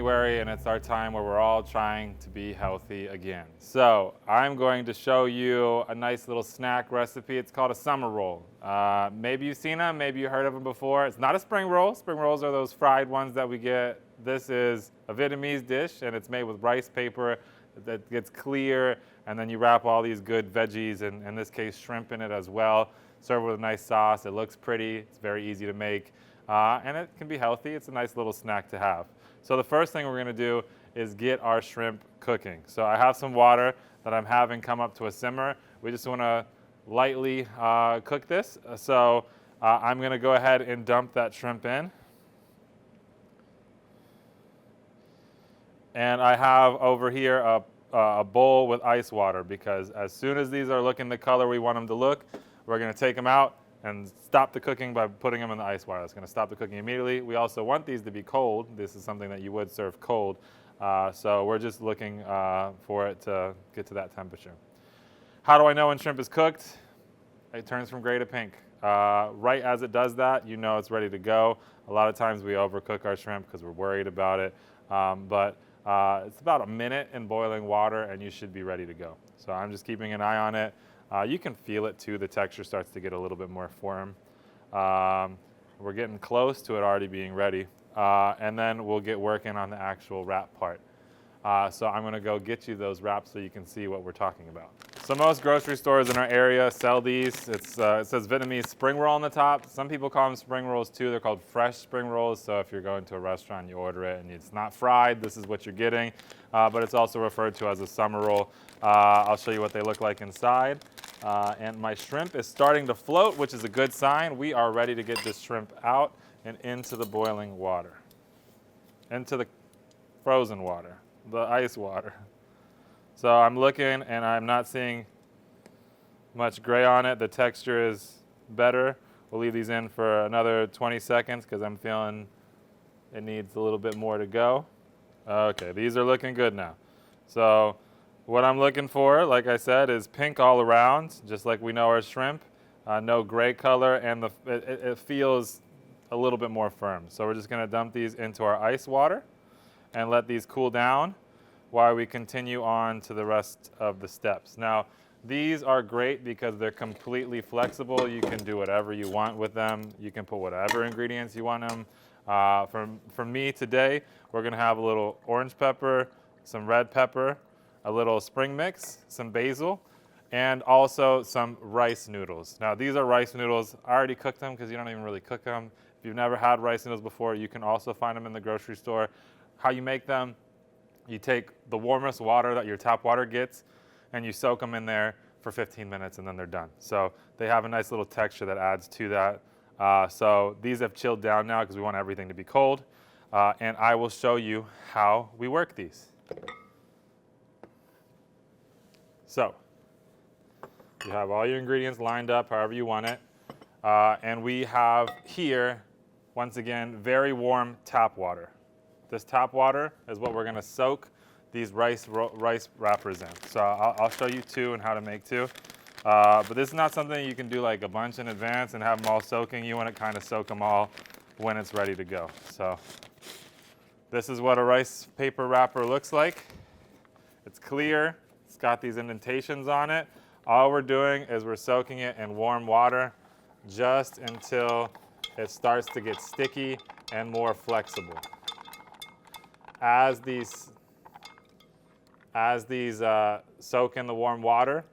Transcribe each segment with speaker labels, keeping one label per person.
Speaker 1: January, and it's our time where we're all trying to be healthy again. So I'm going to show you a nice little snack recipe. It's called a summer roll. Maybe you've seen them, maybe you heard of them before. It's not a spring roll. Spring rolls are those fried ones that we get. This is a Vietnamese dish, and it's made with rice paper that gets clear, and then you wrap all these good veggies, and in this case shrimp in it as well. Serve with a nice sauce. It looks pretty. It's very easy to make. And it can be healthy. It's a nice little snack to have. So the first thing we're going to do is get our shrimp cooking. So I have some water that I'm having come up to a simmer. We just want to lightly cook this. So I'm going to go ahead and dump that shrimp in. And I have over here a bowl with ice water, because as soon as these are looking the color we want them to look, we're going to take them out and stop the cooking by putting them in the ice water. That's going to stop the cooking immediately. We also want these to be cold. This is something that you would serve cold. So we're just looking for it to get to that temperature. How do I know when shrimp is cooked? It turns from gray to pink. Right as it does that, you know it's ready to go. A lot of times we overcook our shrimp because we're worried about it. But it's about a minute in boiling water and you should be ready to go. So I'm just keeping an eye on it. You can feel it too. The texture starts to get a little bit more firm. We're getting close to it already being ready. And then we'll get working on the actual wrap part. So I'm going to go get you those wraps so you can see what we're talking about. So most grocery stores in our area sell these. It says Vietnamese spring roll on the top. Some people call them spring rolls too. They're called fresh spring rolls. So if you're going to a restaurant, you order it and it's not fried, this is what you're getting. But it's also referred to as a summer roll. I'll show you what they look like inside. And my shrimp is starting to float, which is a good sign. We are ready to get this shrimp out and into the boiling water, into the frozen water, the ice water. So I'm looking and I'm not seeing much gray on it. The texture is better. We'll leave these in for another 20 seconds because I'm feeling it needs a little bit more to go. Okay, these are looking good now. So what I'm looking for, like I said, is pink all around, just like we know our shrimp. No gray color, and it feels a little bit more firm. So we're just going to dump these into our ice water and let these cool down while we continue on to the rest of the steps. Now, these are great because they're completely flexible. You can do whatever you want with them. You can put whatever ingredients you want them. For me today, we're going to have a little orange pepper, some red pepper, a little spring mix, some basil, and also some rice noodles. Now, these are rice noodles. I already cooked them because you don't even really cook them. If you've never had rice noodles before, you can also find them in the grocery store. How you make them: you take the warmest water that your tap water gets and you soak them in there for 15 minutes and then they're done. So they have a nice little texture that adds to that. So these have chilled down now because we want everything to be cold. And I will show you how we work these. So you have all your ingredients lined up however you want it. And we have here, once again, very warm tap water. This tap water is what we're going to soak these rice wrappers in. So I'll show you two and how to make two. But this is not something you can do like a bunch in advance and have them all soaking. You want to kind of soak them all when it's ready to go. So this is what a rice paper wrapper looks like. It's clear. It's got these indentations on it. All we're doing is we're soaking it in warm water just until it starts to get sticky and more flexible. As these soak in the warm water,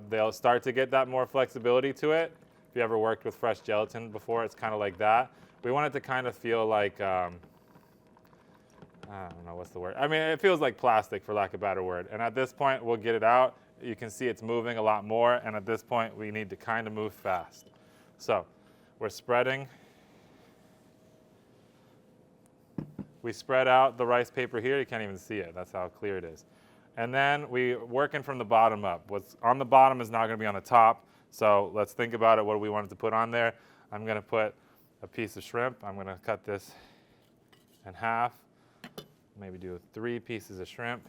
Speaker 1: they'll start to get that more flexibility to it. If you ever worked with fresh gelatin before, it's kind of like that. We want it to kind of feel like, I don't know what's the word. I mean, it feels like plastic, for lack of a better word. And at this point, we'll get it out. You can see it's moving a lot more. And at this point, we need to kind of move fast. So we're spreading. We spread out the rice paper here. You can't even see it. That's how clear it is. And then we're working from the bottom up. What's on the bottom is not going to be on the top. So let's think about it, what do we want to put on there. I'm going to put a piece of shrimp. I'm going to cut this in half. Maybe do 3 pieces of shrimp.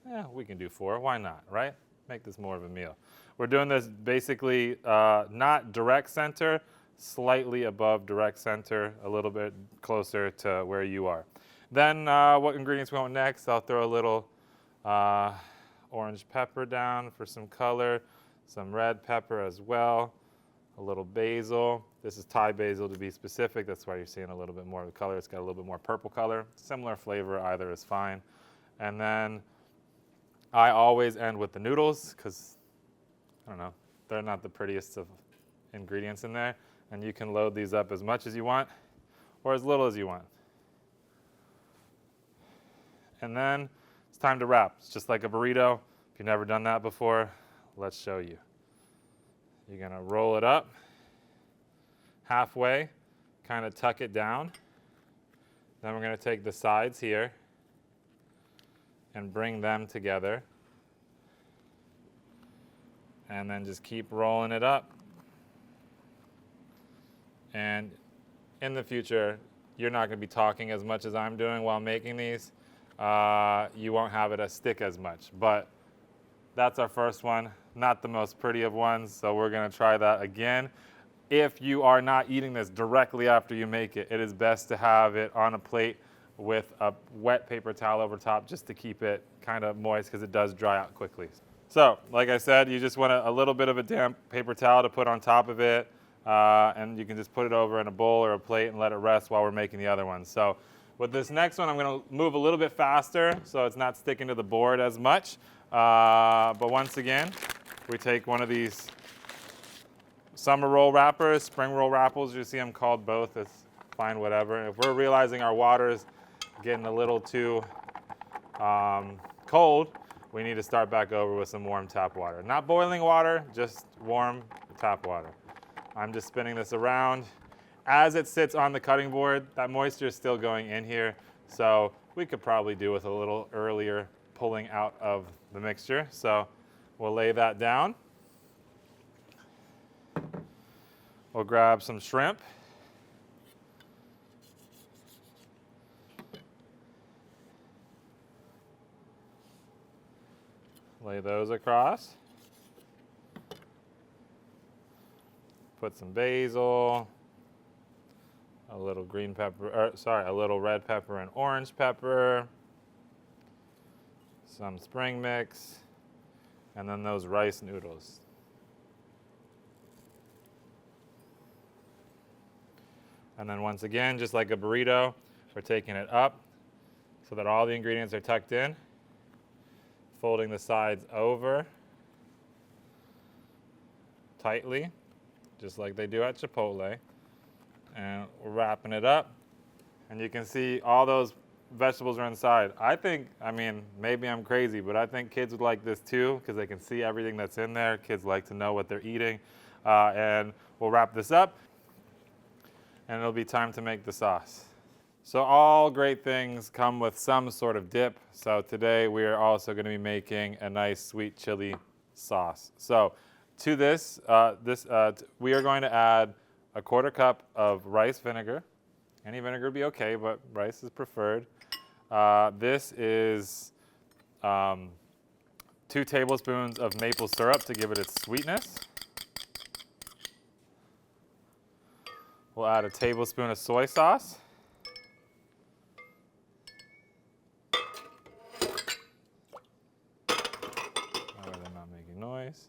Speaker 1: Yeah, we can do 4. Why not, right? make this more of a meal. We're doing this basically not direct center, slightly above direct center, a little bit closer to where you are. Then what ingredients we want next? I'll throw a little orange pepper down for some color, some red pepper as well, a little basil. This is Thai basil to be specific. That's why you're seeing a little bit more of the color. It's got a little bit more purple color. Similar flavor, either is fine. And then I always end with the noodles because, I don't know, they're not the prettiest of ingredients in there. And you can load these up as much as you want or as little as you want. And then it's time to wrap. It's just like a burrito. If you've never done that before, let's show you. You're gonna roll it up halfway, kind of tuck it down. Then we're gonna take the sides here and bring them together. And then just keep rolling it up. And in the future, you're not gonna be talking as much as I'm doing while making these. You won't have it stick as much, but that's our first one. Not the most pretty of ones, so we're gonna try that again. If you are not eating this directly after you make it, it is best to have it on a plate with a wet paper towel over top just to keep it kind of moist because it does dry out quickly. So, like I said, you just want a little bit of a damp paper towel to put on top of it, and you can just put it over in a bowl or a plate and let it rest while we're making the other ones. So, with this next one, I'm gonna move a little bit faster so it's not sticking to the board as much. But once again, we take one of these summer roll wrappers, spring roll wrappers, you see them called both, it's fine, whatever. If we're realizing our water is getting a little too cold, we need to start back over with some warm tap water. Not boiling water, just warm tap water. I'm just spinning this around. As it sits on the cutting board, that moisture is still going in here, so we could probably do with a little earlier pulling out of the mixture. So we'll lay that down. We'll grab some shrimp. Lay those across. Put some basil, a little green pepper, a little red pepper and orange pepper, some spring mix, and then those rice noodles. And then once again, just like a burrito, we're taking it up so that all the ingredients are tucked in, folding the sides over tightly, just like they do at Chipotle. And we're wrapping it up. And you can see all those vegetables are inside. I mean, maybe I'm crazy, but I think kids would like this too because they can see everything that's in there. Kids like to know what they're eating. And we'll wrap this up. And it'll be time to make the sauce. So all great things come with some sort of dip. So today we are also going to be making a nice sweet chili sauce. So to this, we are going to add a 1/4 cup of rice vinegar. Any vinegar would be okay, but rice is preferred. This is 2 tablespoons of maple syrup to give it its sweetness. We'll add a tablespoon of soy sauce. That way they're not making noise.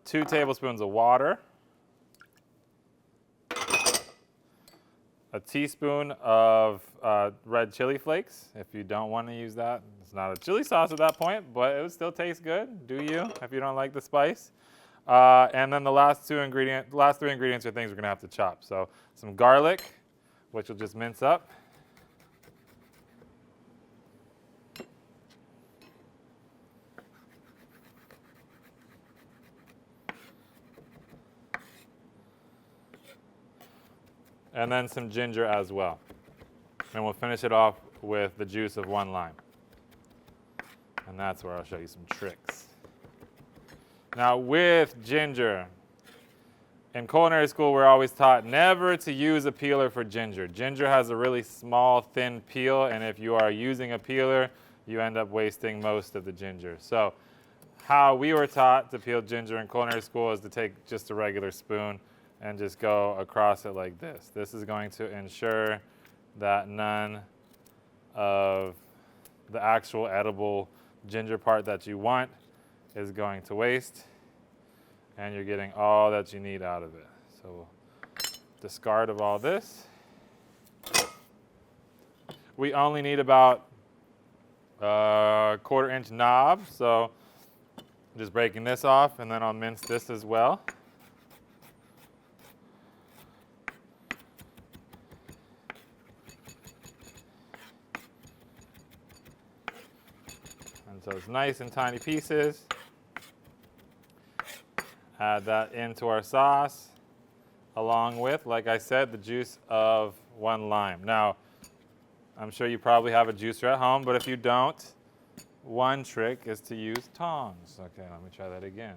Speaker 1: 2 tablespoons of water. A teaspoon of red chili flakes. If you don't want to use that, it's not a chili sauce at that point, but it would still taste good. Do you, if you don't like the spice? And then the last 3 ingredients are things we're gonna have to chop. So some garlic, which we'll just mince up. And then some ginger as well. And we'll finish it off with the juice of 1 lime. And that's where I'll show you some tricks. Now with ginger, in culinary school we're always taught never to use a peeler for ginger. Ginger has a really small, thin peel, and if you are using a peeler, you end up wasting most of the ginger. So how we were taught to peel ginger in culinary school is to take just a regular spoon and just go across it like this. This is going to ensure that none of the actual edible ginger part that you want is going to waste, and you're getting all that you need out of it. So discard of all this. We only need about a 1/4-inch knob, so just breaking this off, and then I'll mince this as well. And so it's nice and tiny pieces. Add that into our sauce, along with, like I said, the juice of 1 lime. Now, I'm sure you probably have a juicer at home, but if you don't, one trick is to use tongs. Okay, let me try that again.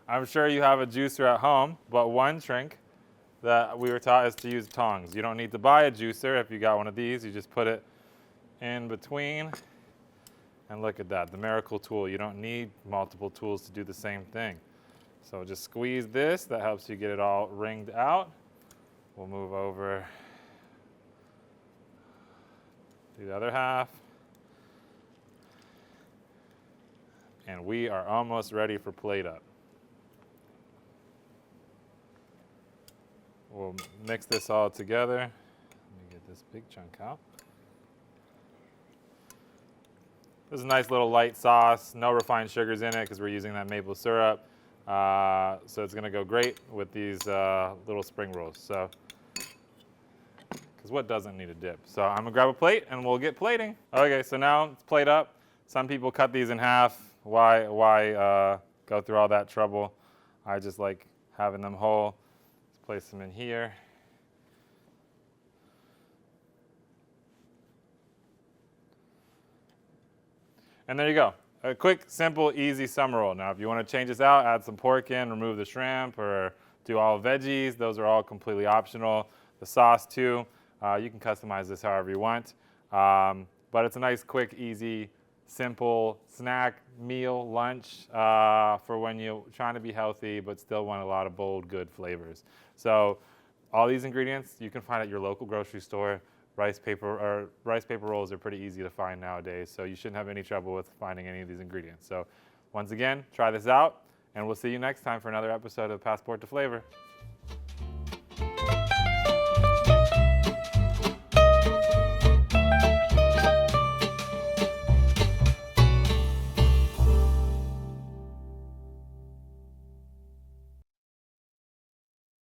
Speaker 1: I'm sure you have a juicer at home, but one trick that we were taught is to use tongs. You don't need to buy a juicer. If you got one of these, you just put it in between. And look at that, the miracle tool. You don't need multiple tools to do the same thing. So just squeeze this. That helps you get it all wringed out. We'll move over to the other half. And we are almost ready for plate up. We'll mix this all together. Let me get this big chunk out. This is a nice little light sauce, no refined sugars in it because we're using that maple syrup. So it's gonna go great with these little spring rolls. So, because what doesn't need a dip? So I'm gonna grab a plate and we'll get plating. Okay, so now it's plate up. Some people cut these in half. Why go through all that trouble? I just like having them whole. Let's place them in here. And there you go. A quick, simple, easy summer roll. Now, if you want to change this out, add some pork in, remove the shrimp, or do all veggies, those are all completely optional. The sauce, too, you can customize this however you want. But it's a nice, quick, easy, simple snack, meal, lunch for when you're trying to be healthy but still want a lot of bold, good flavors. So all these ingredients you can find at your local grocery store. Rice paper rolls are pretty easy to find nowadays, so you shouldn't have any trouble with finding any of these ingredients. So once again, try this out, and we'll see you next time for another episode of Passport to Flavor.